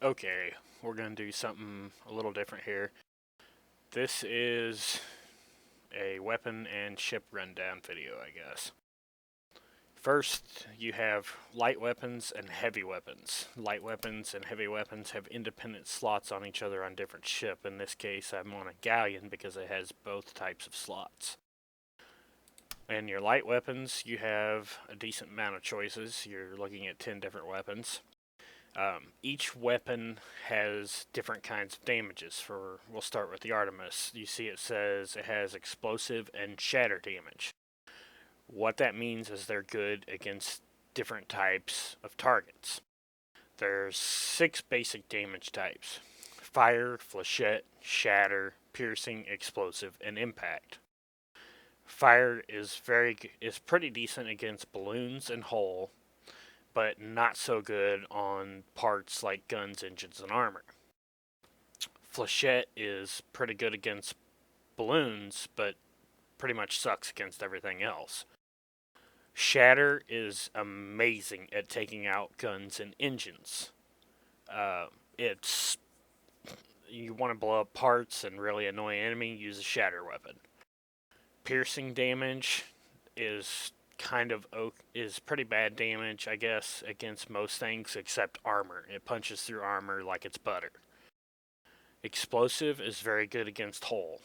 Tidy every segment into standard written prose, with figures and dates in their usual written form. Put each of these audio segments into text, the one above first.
Okay, we're going to do something a little different here. This is a weapon and ship rundown video, I guess. First, you have light weapons and heavy weapons. Light weapons and heavy weapons have independent slots on each other on different ship. In this case, I'm on a galleon because it has both types of slots. In your light weapons, you have a decent amount of choices. You're looking at 10 different weapons. Each weapon has different kinds of damages. We'll start with the Artemis. You see, it says it has explosive and shatter damage. What that means is they're good against different types of targets. There's 6 basic damage types: fire, flechette, shatter, piercing, explosive, and impact. Fire is pretty decent against balloons and hull, but not so good on parts like guns, engines, and armor. Flechette is pretty good against balloons, but pretty much sucks against everything else. Shatter is amazing at taking out guns and engines. It's You want to blow up parts and really annoy an enemy, use a shatter weapon. Piercing damage is is pretty bad damage, I guess, against most things except armor. It punches through armor like it's butter. Explosive is very good against hull.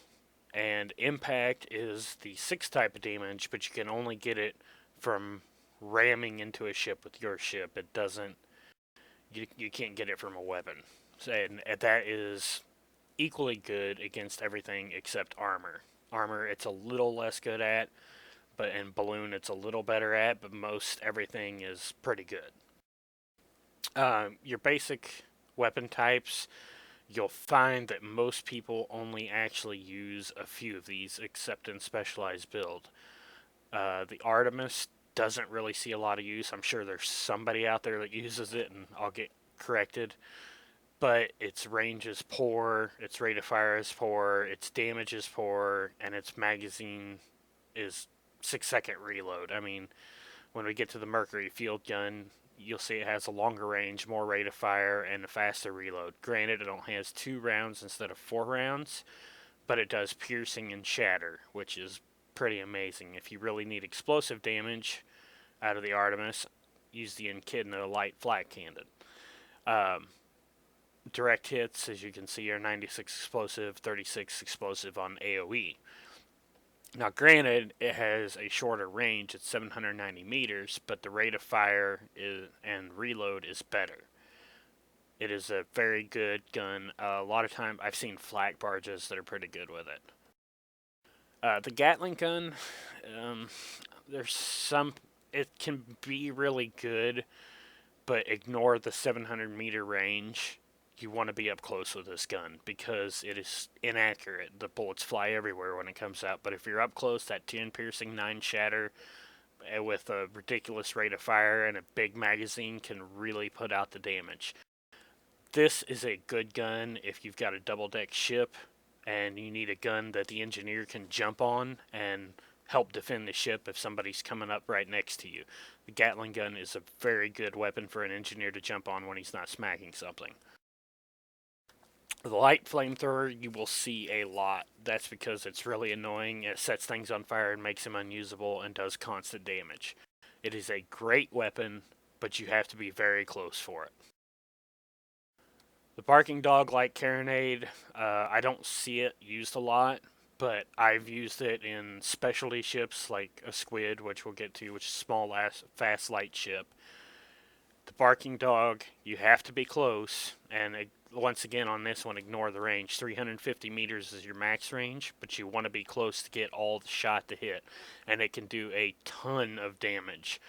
And impact is the 6th type of damage, but you can only get it from ramming into a ship with your ship. It doesn't you can't get it from a weapon. And that is equally good against everything except armor. Armor it's a little less good at, but in balloon it's a little better at, but most everything is pretty good. Your basic weapon types, you'll find that most people only actually use a few of these, except in specialized build. The Artemis doesn't really see a lot of use. I'm sure there's somebody out there that uses it, and I'll get corrected. But its range is poor, its rate of fire is poor, its damage is poor, and its magazine is 6-second reload. I mean, when we get to the Mercury field gun, you'll see it has a longer range, more rate of fire, and a faster reload. Granted, it only has 2 rounds instead of 4 rounds, but it does piercing and shatter, which is pretty amazing. If you really need explosive damage out of the Artemis, use the Echidna light flak cannon. Um, Direct hits, as you can see, are 96 explosive, 36 explosive on AoE. Now, granted, it has a shorter range at 790 meters, but the rate of fire and reload is better. It is a very good gun. A lot of times, I've seen flak barges that are pretty good with it. The Gatling gun, um, there's some. It can be really good, but ignore the 700-meter range. You want to be up close with this gun because it is inaccurate. The bullets fly everywhere when it comes out. But if you're up close, that 10 piercing, 9 shatter, with a ridiculous rate of fire and a big magazine can really put out the damage. This is a good gun if you've got a double deck ship and you need a gun that the engineer can jump on and help defend the ship if somebody's coming up right next to you. The Gatling gun is a very good weapon for an engineer to jump on when he's not smacking something. The light flamethrower you will see a lot. That's because it's really annoying. It sets things on fire and makes them unusable and does constant damage. It is a great weapon, but you have to be very close for it. The barking dog light carronade, I don't see it used a lot, but I've used it in specialty ships like a squid, which we'll get to, which is a small, fast, light ship. The barking dog, you have to be close, and once again on this one, ignore the range. 350 meters is your max range, but you want to be close to get all the shot to hit, and it can do a ton of damage.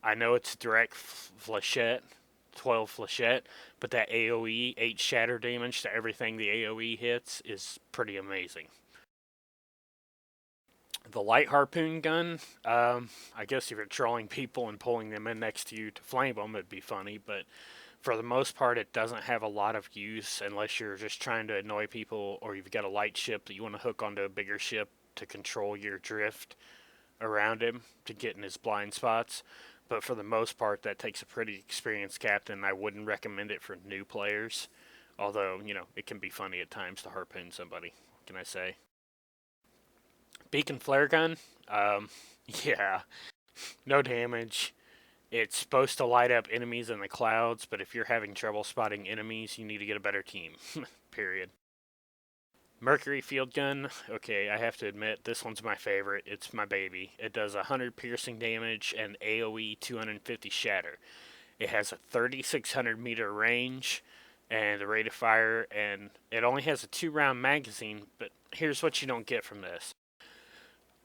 I know it's direct flechette, 12 flechette, but that AoE, 8 shatter damage to everything the AoE hits is pretty amazing. The light harpoon gun, I guess if you're trolling people and pulling them in next to you to flame them, it'd be funny, but for the most part, it doesn't have a lot of use unless you're just trying to annoy people or you've got a light ship that you want to hook onto a bigger ship to control your drift around him to get in his blind spots. but for the most part, that takes a pretty experienced captain. I wouldn't recommend it for new players, although, it can be funny at times to harpoon somebody. What can I say? Beacon flare gun? Um, yeah, no damage. It's supposed to light up enemies in the clouds, but if you're having trouble spotting enemies, you need to get a better team. Period. Mercury field gun. Okay, I have to admit, this one's my favorite. It's my baby. It does 100 piercing damage and AoE 250 shatter. It has a 3,600 meter range and the rate of fire, and it only has a 2-round magazine, but here's what you don't get from this.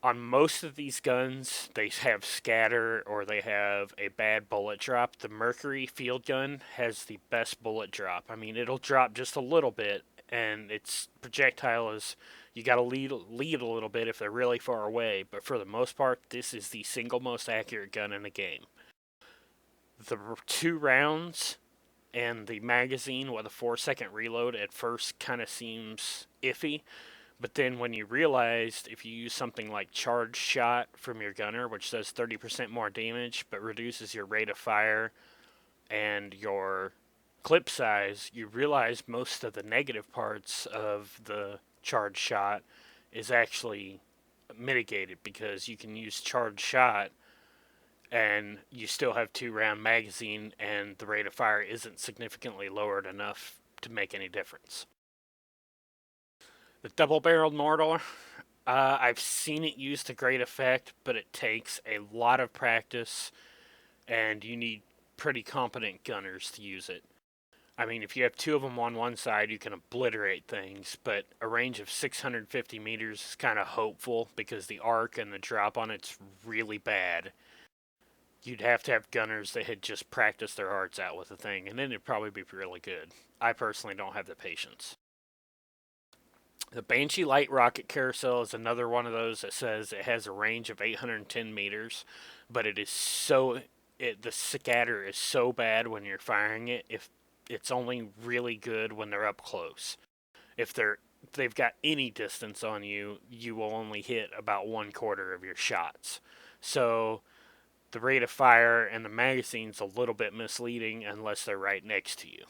On most of these guns, they have scatter or they have a bad bullet drop. The Mercury field gun has the best bullet drop. I mean, it'll drop just a little bit, and its projectile is, you got to lead a little bit if they're really far away. But for the most part, this is the single most accurate gun in the game. The 2 rounds and the magazine with a 4-second reload at first kind of seems iffy. But then when you realized if you use something like charge shot from your gunner, which does 30% more damage but reduces your rate of fire and your clip size, you realize most of the negative parts of the charge shot is actually mitigated because you can use charge shot and you still have 2-round magazine and the rate of fire isn't significantly lowered enough to make any difference. The double-barreled mortar, I've seen it used to great effect, but it takes a lot of practice, and you need pretty competent gunners to use it. I mean, if you have 2 of them on one side, you can obliterate things, but a range of 650 meters is kind of hopeful because the arc and the drop on it's really bad. You'd have to have gunners that had just practiced their hearts out with the thing, and then it'd probably be really good. I personally don't have the patience. The Banshee Light Rocket Carousel is another one of those that says it has a range of 810 meters, but it is the scatter is so bad when you're firing it. If it's only really good when they're up close. If they've got any distance on you, you will only hit about 1/4 of your shots. So the rate of fire and the magazine's a little bit misleading unless they're right next to you.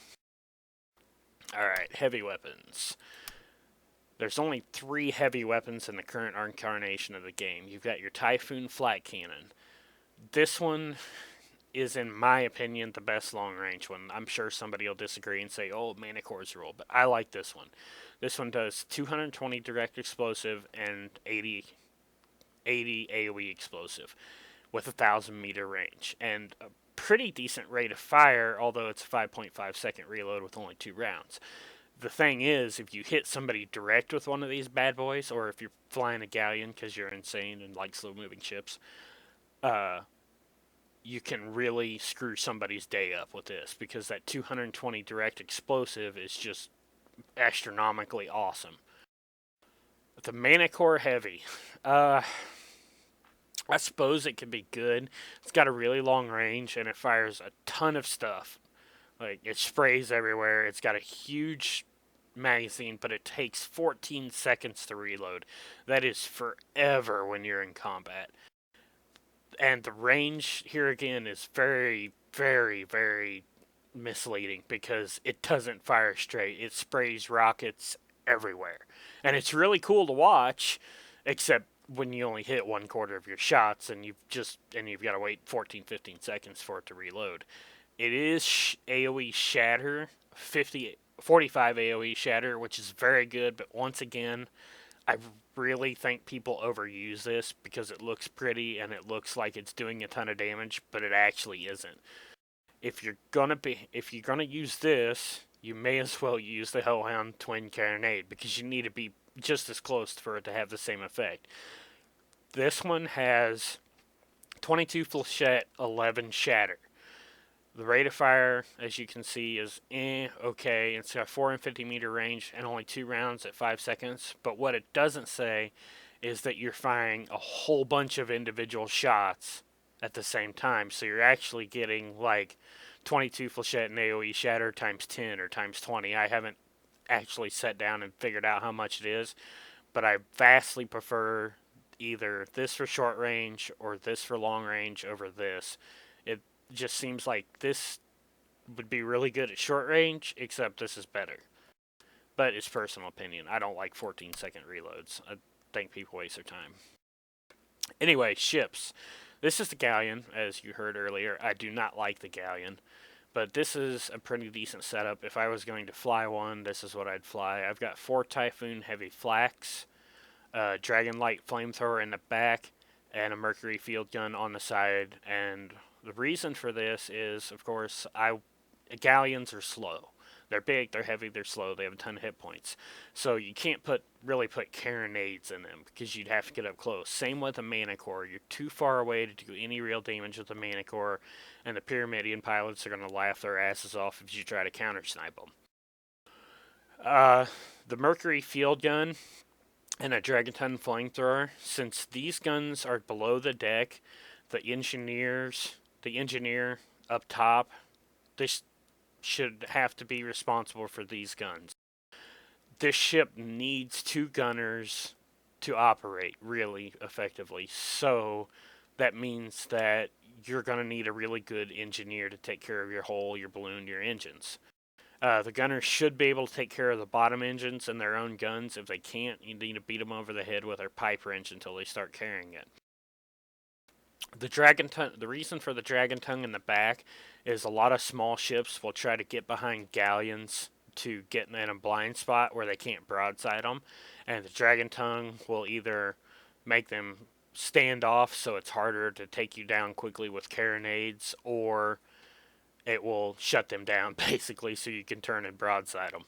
All right, heavy weapons. There's only 3 heavy weapons in the current incarnation of the game. You've got your Typhoon Flat Cannon. This one is, in my opinion, the best long-range one. I'm sure somebody will disagree and say, oh, Manicore's rule, but I like this one. This one does 220 direct explosive and 80 AoE explosive with a 1,000-meter range. And a pretty decent rate of fire, although it's a 5.5 second reload with only 2 rounds. The thing is, if you hit somebody direct with one of these bad boys, or if you're flying a galleon because you're insane and like slow-moving ships, you can really screw somebody's day up with this because that 220 direct explosive is just astronomically awesome. The Manicore Heavy, I suppose it could be good. It's got a really long range and it fires a ton of stuff. Like, it sprays everywhere. It's got a huge magazine, but it takes 14 seconds to reload. That is forever when you're in combat. And the range here again is very, very, very misleading because it doesn't fire straight. It sprays rockets everywhere. And it's really cool to watch, except when you only hit 1/4 of your shots and you've got to wait 14, 15 seconds for it to reload. It is AoE shatter, 45 AoE shatter, which is very good, but once again, I really think people overuse this because it looks pretty and it looks like it's doing a ton of damage, but it actually isn't. If you're gonna use this, you may as well use the Hellhound Twin Carronade because you need to be just as close for it to have the same effect. This one has 22 flechette, 11 shatter. The rate of fire, as you can see, is okay. It's got 450-meter range and only 2 rounds at 5 seconds. But what it doesn't say is that you're firing a whole bunch of individual shots at the same time. So you're actually getting like 22 flechette and AoE shatter times 10 or times 20. I haven't actually sat down and figured out how much it is, but I vastly prefer either this for short range or this for long range over this. It just seems like this would be really good at short range, except this is better. But it's personal opinion. I don't like 14-second reloads. I think people waste their time. Anyway, ships. This is the galleon, as you heard earlier. I do not like the galleon, but this is a pretty decent setup. If I was going to fly one, this is what I'd fly. I've got 4 Typhoon heavy flaks, Dragon Light flamethrower in the back, and a Mercury field gun on the side. And the reason for this is, of course, galleons are slow. They're big, they're heavy, they're slow, they have a ton of hit points. So you can't really put carronades in them because you'd have to get up close. Same with a mana core. You're too far away to do any real damage with a mana core, and the Pyramidian pilots are going to laugh their asses off if you try to counter snipe them. The Mercury field gun and a Dragonton flamethrower, since these guns are below the deck, the engineer up top, this should have to be responsible for these guns. This ship needs 2 gunners to operate really effectively, so that means that you're going to need a really good engineer to take care of your hull, your balloon, your engines. The gunners should be able to take care of the bottom engines and their own guns. If they can't, you need to beat them over the head with their pipe wrench until they start carrying it. The reason for the Dragon Tongue in the back is a lot of small ships will try to get behind galleons to get in a blind spot where they can't broadside them, and the Dragon Tongue will either make them stand off so it's harder to take you down quickly with carronades, or it will shut them down basically so you can turn and broadside them.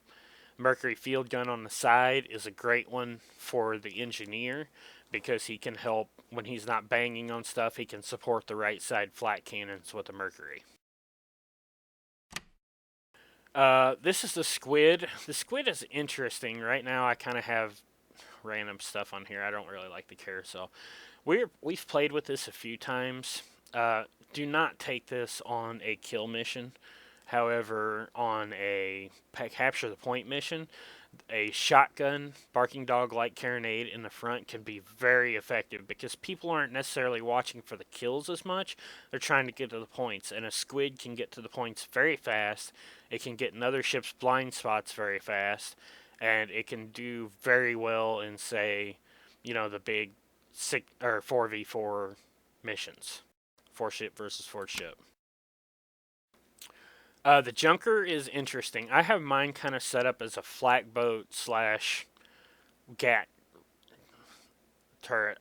Mercury field gun on the side is a great one for the engineer because he can help when he's not banging on stuff. He can support the right side flat cannons with the Mercury. This is the squid. The squid is interesting. Right now I kind of have random stuff on here. I don't really like the carousel. We've played with this a few times. Do not take this on a kill mission. However, on a capture the point mission, a shotgun, barking dog like carronade in the front can be very effective because people aren't necessarily watching for the kills as much. They're trying to get to the points, and a squid can get to the points very fast. It can get in other ships' blind spots very fast, and it can do very well in, say, the big 4v4 missions. 4 ship versus 4 ship. The Junker is interesting. I have mine kind of set up as a flak boat / gat turret.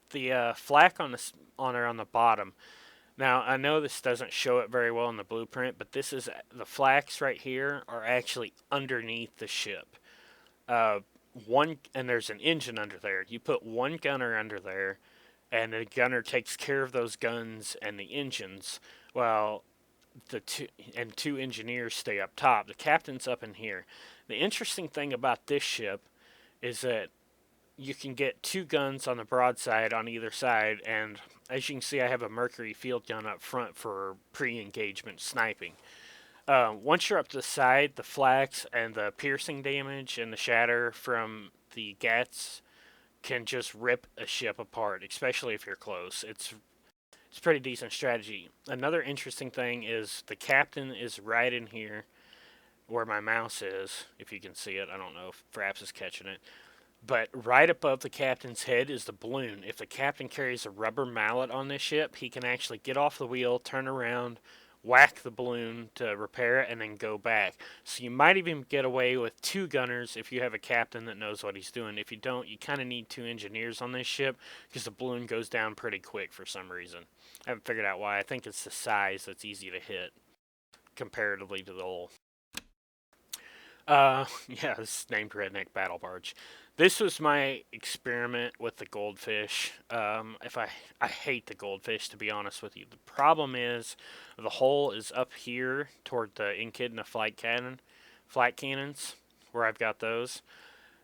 The flak on the bottom. Now I know this doesn't show it very well in the blueprint, but the flaks right here are actually underneath the ship. And there's an engine under there. You put 1 gunner under there, and the gunner takes care of those guns and the engines. Well, the 2 engineers stay up top. The captain's up in here. The interesting thing about this ship is that you can get 2 guns on the broadside on either side, and as you can see, I have a Mercury field gun up front for pre-engagement sniping. Once you're up to the side, the flaks and the piercing damage and the shatter from the gats can just rip a ship apart, especially if you're close. It's pretty decent strategy. Another interesting thing is the captain is right in here where my mouse is, if you can see it. I don't know if Fraps is catching it. But right above the captain's head is the balloon. If the captain carries a rubber mallet on this ship, he can actually get off the wheel, turn around, whack the balloon to repair it, and then go back. So you might even get away with 2 gunners if you have a captain that knows what he's doing. If you don't, you kind of need 2 engineers on this ship because the balloon goes down pretty quick for some reason. I haven't figured out why. I think it's the size that's easy to hit comparatively to the hull. Yeah, this is named Redneck Battle Barge. This was my experiment with the goldfish. I hate the goldfish, to be honest with you. The problem is the hull is up here toward the Echidna flat cannons, where I've got those,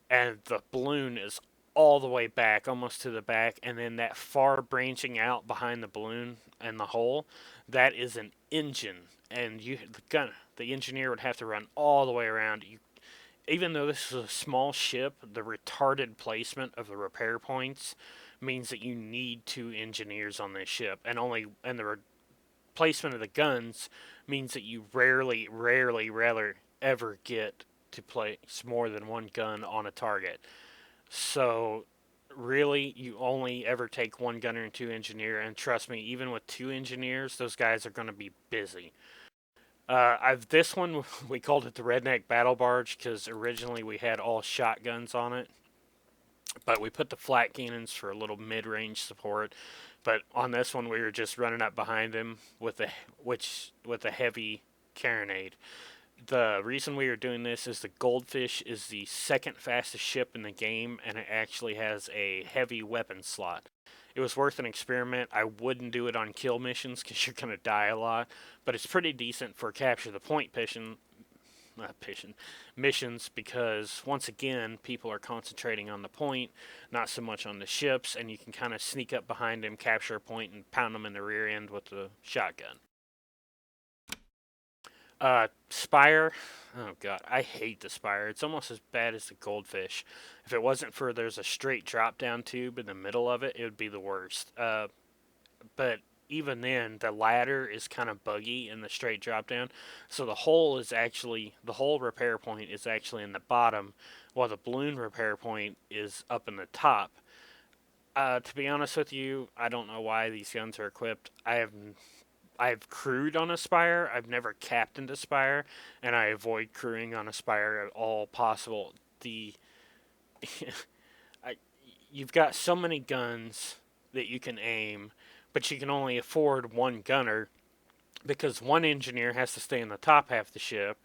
and the balloon is all the way back, almost to the back, and then that far branching out behind the balloon and the hull, that is an engine, and the engineer would have to run all the way around. Even though this is a small ship, the retarded placement of the repair points means that you need 2 engineers on this ship, and placement of the guns means that you rarely ever get to place more than one gun on a target. So really, you only ever take one gunner and two engineer, and trust me, even with two engineers, those guys are going to be busy. I've this one we called it the Redneck Battle Barge because originally we had all shotguns on it, but we put the flat cannons for a little mid-range support. But on this one, we were just running up behind him with a heavy carronade. The reason we are doing this is the Goldfish is the second fastest ship in the game, and it actually has a heavy weapon slot. It was worth an experiment. I wouldn't do it on kill missions because you're going to die a lot, but it's pretty decent for capture the point missions because once again people are concentrating on the point, not so much on the ships, and you can kind of sneak up behind them, capture a point, and pound them in the rear end with the shotgun. Spire. Oh god, I hate the Spire. It's almost as bad as the Goldfish. If it wasn't for there's a straight drop down tube in the middle of it, it would be the worst. But even then, the ladder is kind of buggy in the straight drop down. So the hole repair point is actually in the bottom, while the balloon repair point is up in the top. To be honest with you, I don't know why these guns are equipped. I've crewed on Aspire. I've never captained Aspire, and I avoid crewing on Aspire at all possible. I, you've got so many guns that you can aim, but you can only afford one gunner because one engineer has to stay in the top half of the ship,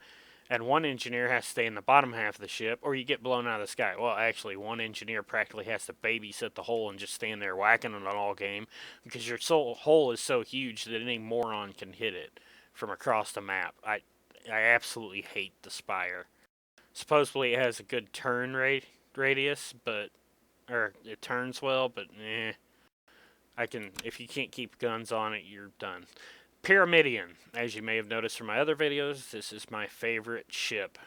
and one engineer has to stay in the bottom half of the ship, or you get blown out of the sky. Well, actually, one engineer practically has to babysit the hole and just stand there whacking it all game because your hole is so huge that any moron can hit it from across the map. I absolutely hate the Spire. Supposedly it has a good turn radius, but or it turns well, but if you can't keep guns on it, you're done. Pyramidion. As you may have noticed from my other videos, this is my favorite ship.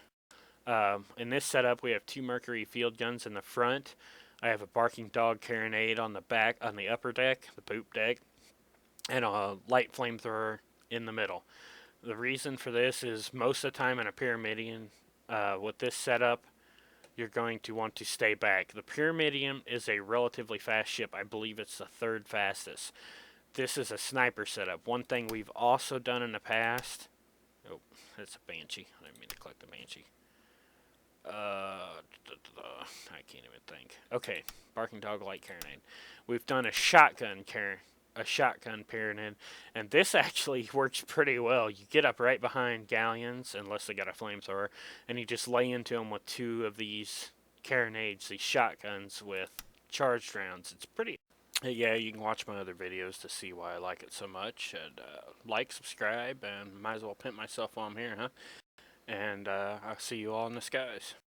In this setup, we have two Mercury field guns in the front. I have a Barking Dog carronade on the back, on the upper deck, the poop deck, and a light flamethrower in the middle. The reason for this is most of the time in a Pyramidion, with this setup, you're going to want to stay back. The Pyramidion is a relatively fast ship. I believe it's the third fastest. This is a sniper setup. One thing we've also done in the past. Oh, that's a Banshee. I didn't mean to click the Banshee. I can't even think. Okay, Barking Dog Light Carronade. We've done a shotgun pyramid, and this actually works pretty well. You get up right behind galleons, unless they got a flamethrower, and you just lay into them with two of these carronades, these shotguns with charged rounds. It's pretty. Yeah, you can watch my other videos to see why I like it so much. And like, subscribe, and might as well pimp myself while I'm here, huh? And I'll see you all in the skies.